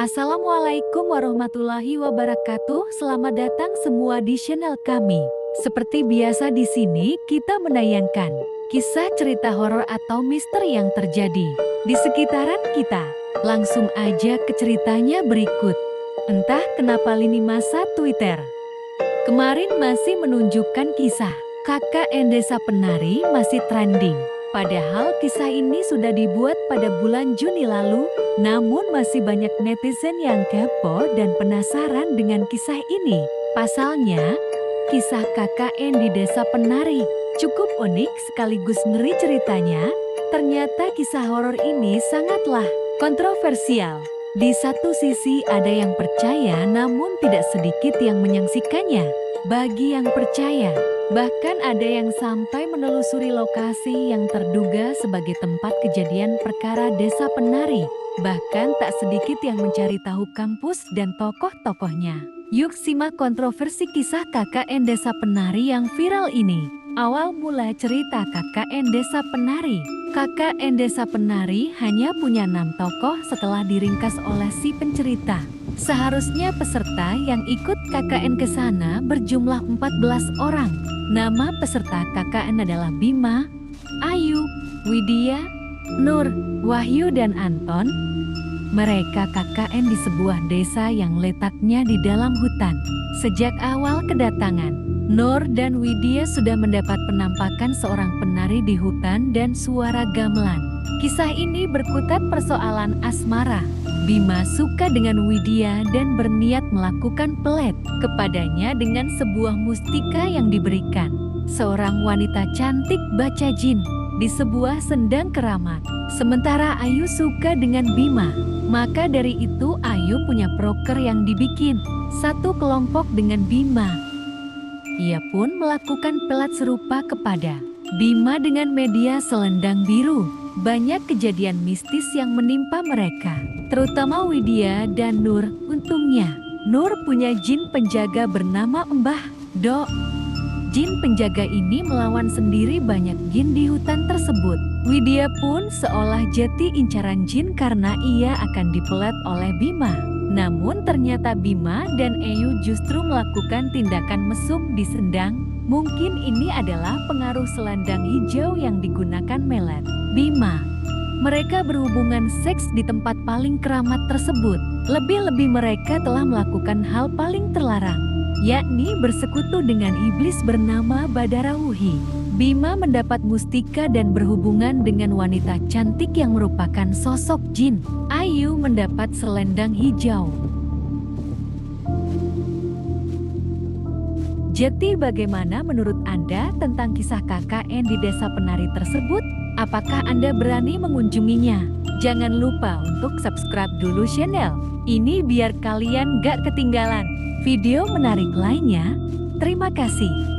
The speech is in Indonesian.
Assalamualaikum warahmatullahi wabarakatuh. Selamat datang semua di channel kami. Seperti biasa di sini kita menayangkan kisah cerita horor atau misteri yang terjadi di sekitaran kita. Langsung aja ke ceritanya berikut. Entah kenapa lini masa Twitter kemarin masih menunjukkan kisah KKN Desa Penari masih trending. Padahal kisah ini sudah dibuat pada bulan Juni lalu, namun masih banyak netizen yang kepo dan penasaran dengan kisah ini. Pasalnya, kisah KKN di Desa Penari cukup unik sekaligus ngeri ceritanya. Ternyata kisah horor ini sangatlah kontroversial. Di satu sisi ada yang percaya namun tidak sedikit yang menyaksikannya. Bagi yang percaya, bahkan ada yang sampai menelusuri lokasi yang terduga sebagai tempat kejadian perkara Desa Penari. Bahkan tak sedikit yang mencari tahu kampus dan tokoh-tokohnya. Yuk simak kontroversi kisah KKN Desa Penari yang viral ini. Awal mula cerita KKN Desa Penari. KKN Desa Penari hanya punya 6 tokoh setelah diringkas oleh si pencerita. Seharusnya peserta yang ikut KKN ke sana berjumlah 14 orang. Nama peserta KKN adalah Bima, Ayu, Widya, Nur, Wahyu dan Anton. Mereka KKN di sebuah desa yang letaknya di dalam hutan. Sejak awal kedatangan, Nur dan Widya sudah mendapat penampakan seorang penari di hutan dan suara gamelan. Kisah ini berkutat persoalan asmara. Bima suka dengan Widya dan berniat melakukan pelet kepadanya dengan sebuah mustika yang diberikan seorang wanita cantik baca jin di sebuah sendang keramat. Sementara Ayu suka dengan Bima, maka dari itu Ayu punya proker yang dibikin satu kelompok dengan Bima. Ia pun melakukan pelet serupa kepada Bima dengan media selendang biru. Banyak kejadian mistis yang menimpa mereka, terutama Widya dan Nur. Untungnya, Nur punya jin penjaga bernama Mbah Do. Jin penjaga ini melawan sendiri banyak jin di hutan tersebut. Widya pun seolah jadi incaran jin karena ia akan dipelet oleh Bima. Namun ternyata Bima dan Ayu justru melakukan tindakan mesum di sendang. Mungkin ini adalah pengaruh selendang hijau yang digunakan melet Bima. Mereka berhubungan seks di tempat paling keramat tersebut. Lebih-lebih mereka telah melakukan hal paling terlarang, yakni bersekutu dengan iblis bernama Badarauhi. Bima mendapat mustika dan berhubungan dengan wanita cantik yang merupakan sosok jin. Ayu mendapat selendang hijau. Jadi bagaimana menurut Anda tentang kisah KKN di Desa Penari tersebut? Apakah Anda berani mengunjunginya? Jangan lupa untuk subscribe dulu channel ini biar kalian gak ketinggalan video menarik lainnya. Terima kasih.